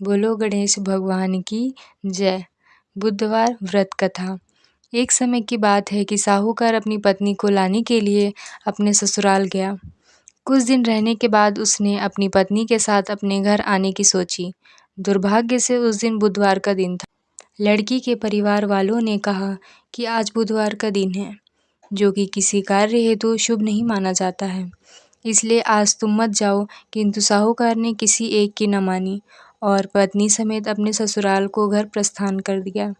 बोलो गणेश भगवान की जय। बुधवार व्रत कथा। एक समय की बात है कि साहूकार अपनी पत्नी को लाने के लिए अपने ससुराल गया। कुछ दिन रहने के बाद उसने अपनी पत्नी के साथ अपने घर आने की सोची। दुर्भाग्य से उस दिन बुधवार का दिन था। लड़की के परिवार वालों ने कहा कि आज बुधवार का दिन है, जो कि किसी कार्य हेतु शुभ नहीं माना जाता है, इसलिए आज तुम मत जाओ। किंतु साहूकार ने किसी एक की न मानी और पत्नी समेत अपने ससुराल को घर प्रस्थान कर दिया।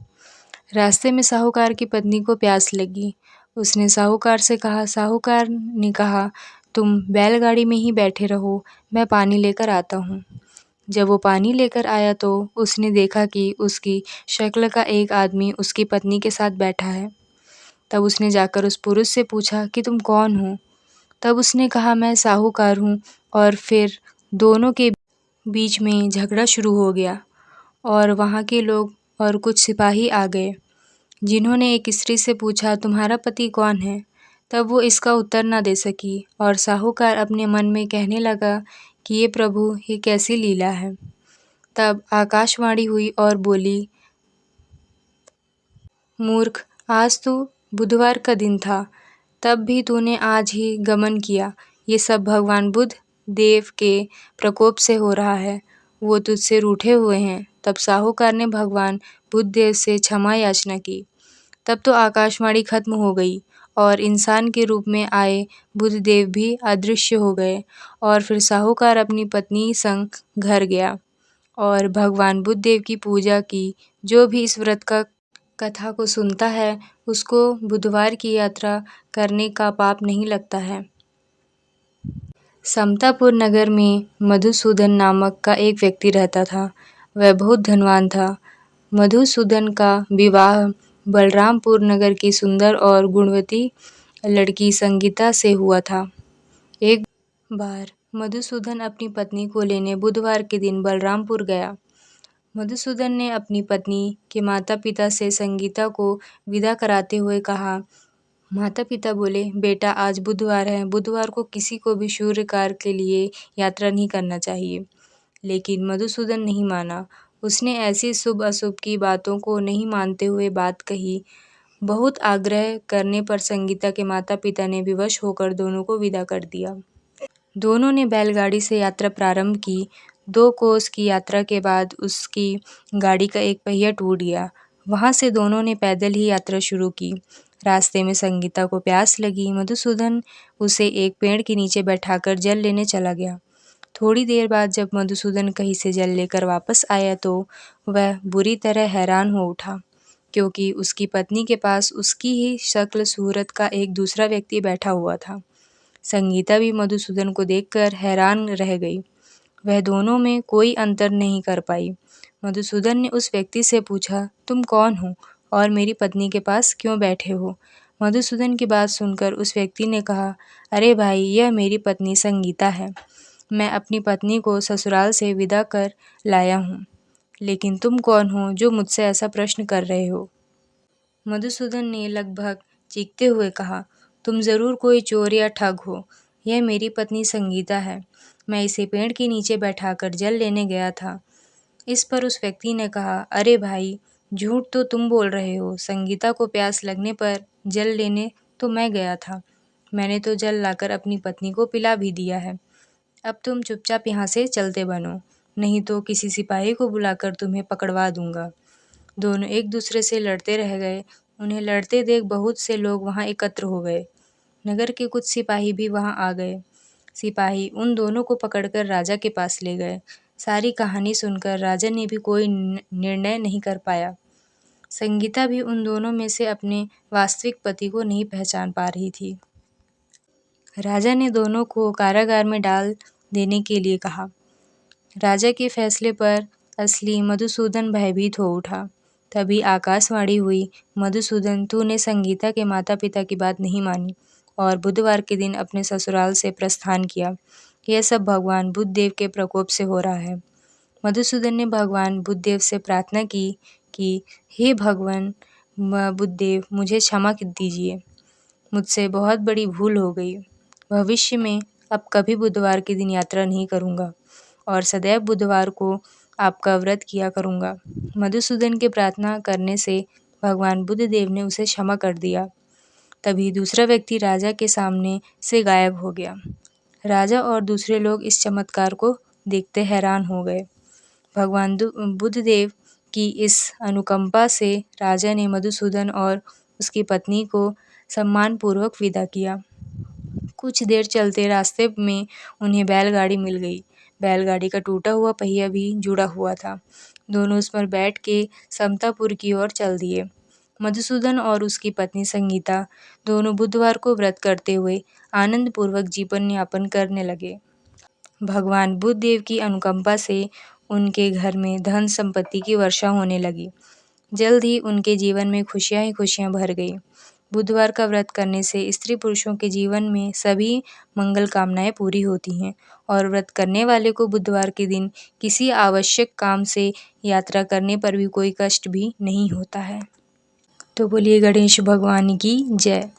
रास्ते में साहूकार की पत्नी को प्यास लगी। उसने साहूकार से कहा। साहूकार ने कहा, तुम बैलगाड़ी में ही बैठे रहो, मैं पानी लेकर आता हूँ। जब वो पानी लेकर आया तो उसने देखा कि उसकी शक्ल का एक आदमी उसकी पत्नी के साथ बैठा है। तब उसने जाकर उस पुरुष से पूछा कि तुम कौन हो। तब उसने कहा, मैं साहूकार हूँ। और फिर दोनों के बीच में झगड़ा शुरू हो गया और वहाँ के लोग और कुछ सिपाही आ गए, जिन्होंने एक स्त्री से पूछा, तुम्हारा पति कौन है। तब वो इसका उत्तर न दे सकी और साहूकार अपने मन में कहने लगा कि ये प्रभु, ये कैसी लीला है। तब आकाशवाणी हुई और बोली, मूर्ख, आज तो बुधवार का दिन था, तब भी तूने आज ही गमन किया। ये सब भगवान बुद्ध देव के प्रकोप से हो रहा है, वो तुझसे रूठे हुए हैं। तब साहूकार ने भगवान बुद्ध देव से क्षमा याचना की। तब तो आकाशवाणी खत्म हो गई और इंसान के रूप में आए बुद्ध देव भी अदृश्य हो गए और फिर साहूकार अपनी पत्नी संग घर गया और भगवान बुद्ध देव की पूजा की। जो भी इस व्रत का कथा को सुनता है, उसको बुधवार की यात्रा करने का पाप नहीं लगता है। समतापुर नगर में मधुसूदन नामक का एक व्यक्ति रहता था। वह बहुत धनवान था। मधुसूदन का विवाह बलरामपुर नगर की सुंदर और गुणवती लड़की संगीता से हुआ था। एक बार मधुसूदन अपनी पत्नी को लेने बुधवार के दिन बलरामपुर गया। मधुसूदन ने अपनी पत्नी के माता पिता से संगीता को विदा कराते हुए कहा। माता पिता बोले, बेटा आज बुधवार है, बुधवार को किसी को भी शुभ कार्य के लिए यात्रा नहीं करना चाहिए। लेकिन मधुसूदन नहीं माना। उसने ऐसी शुभ अशुभ की बातों को नहीं मानते हुए बात कही। बहुत आग्रह करने पर संगीता के माता पिता ने विवश होकर दोनों को विदा कर दिया। दोनों ने बैलगाड़ी से यात्रा प्रारंभ की। 2 कोस की यात्रा के बाद उसकी गाड़ी का एक पहिया टूट गया। वहाँ से दोनों ने पैदल ही यात्रा शुरू की। रास्ते में संगीता को प्यास लगी। मधुसूदन उसे एक पेड़ के नीचे बैठाकर जल लेने चला गया। थोड़ी देर बाद जब मधुसूदन कहीं से जल लेकर वापस आया तो वह बुरी तरह हैरान हो उठा, क्योंकि उसकी पत्नी के पास उसकी ही शक्ल सूरत का एक दूसरा व्यक्ति बैठा हुआ था। संगीता भी मधुसूदन को देखकर हैरान रह गई। वह दोनों में कोई अंतर नहीं कर पाई। मधुसूदन ने उस व्यक्ति से पूछा, तुम कौन हो और मेरी पत्नी के पास क्यों बैठे हो। मधुसूदन की बात सुनकर उस व्यक्ति ने कहा, अरे भाई, यह मेरी पत्नी संगीता है। मैं अपनी पत्नी को ससुराल से विदा कर लाया हूँ। लेकिन तुम कौन हो जो मुझसे ऐसा प्रश्न कर रहे हो। मधुसूदन ने लगभग चीखते हुए कहा, तुम ज़रूर कोई चोर या ठग हो। यह मेरी पत्नी संगीता है। मैं इसे पेड़ के नीचे बैठाकर जल लेने गया था। इस पर उस व्यक्ति ने कहा, अरे भाई, झूठ तो तुम बोल रहे हो। संगीता को प्यास लगने पर जल लेने तो मैं गया था। मैंने तो जल लाकर अपनी पत्नी को पिला भी दिया है। अब तुम चुपचाप यहाँ से चलते बनो, नहीं तो किसी सिपाही को बुलाकर तुम्हें पकड़वा दूंगा। दोनों एक दूसरे से लड़ते रह गए। उन्हें लड़ते देख बहुत से लोग वहाँ एकत्र हो गए। नगर के कुछ सिपाही भी वहाँ आ गए। सिपाही उन दोनों को पकड़कर राजा के पास ले गए। सारी कहानी सुनकर राजा ने भी कोई निर्णय नहीं कर पाया। संगीता भी उन दोनों में से अपने वास्तविक पति को नहीं पहचान पा रही थी। राजा ने दोनों को कारागार में डाल देने के लिए कहा। राजा के फैसले पर असली मधुसूदन भयभीत हो उठा। तभी आकाशवाणी हुई, मधुसूदन, तूने संगीता के माता पिता की बात नहीं मानी और बुधवार के दिन अपने ससुराल से प्रस्थान किया। यह सब भगवान बुद्ध देव के प्रकोप से हो रहा है। मधुसूदन ने भगवान बुद्ध देव से प्रार्थना की कि हे भगवान बुद्ध देव, मुझे क्षमा दीजिए। मुझसे बहुत बड़ी भूल हो गई। भविष्य में अब कभी बुधवार के दिन यात्रा नहीं करूँगा और सदैव बुधवार को आपका व्रत किया करूँगा। मधुसूदन के प्रार्थना करने से भगवान बुद्ध देव ने उसे क्षमा कर दिया। तभी दूसरा व्यक्ति राजा के सामने से गायब हो गया। राजा और दूसरे लोग इस चमत्कार को देखते हैरान हो गए। भगवान बुद्ध देव की इस अनुकंपा से राजा ने मधुसूदन और उसकी पत्नी को सम्मानपूर्वक विदा किया। कुछ देर चलते रास्ते में उन्हें बैलगाड़ी मिल गई। बैलगाड़ी का टूटा हुआ पहिया भी जुड़ा हुआ था। दोनों उस पर बैठ के समतापुर की ओर चल दिए। मधुसूदन और उसकी पत्नी संगीता दोनों बुधवार को व्रत करते हुए आनंदपूर्वक जीवन यापन करने लगे। भगवान बुद्ध देव की अनुकंपा से उनके घर में धन संपत्ति की वर्षा होने लगी। जल्द ही उनके जीवन में खुशियां ही खुशियां भर गई। बुधवार का व्रत करने से स्त्री पुरुषों के जीवन में सभी मंगल कामनाएं पूरी होती हैं और व्रत करने वाले को बुधवार के दिन किसी आवश्यक काम से यात्रा करने पर भी कोई कष्ट भी नहीं होता है। तो बोलिए गणेश भगवान की जय।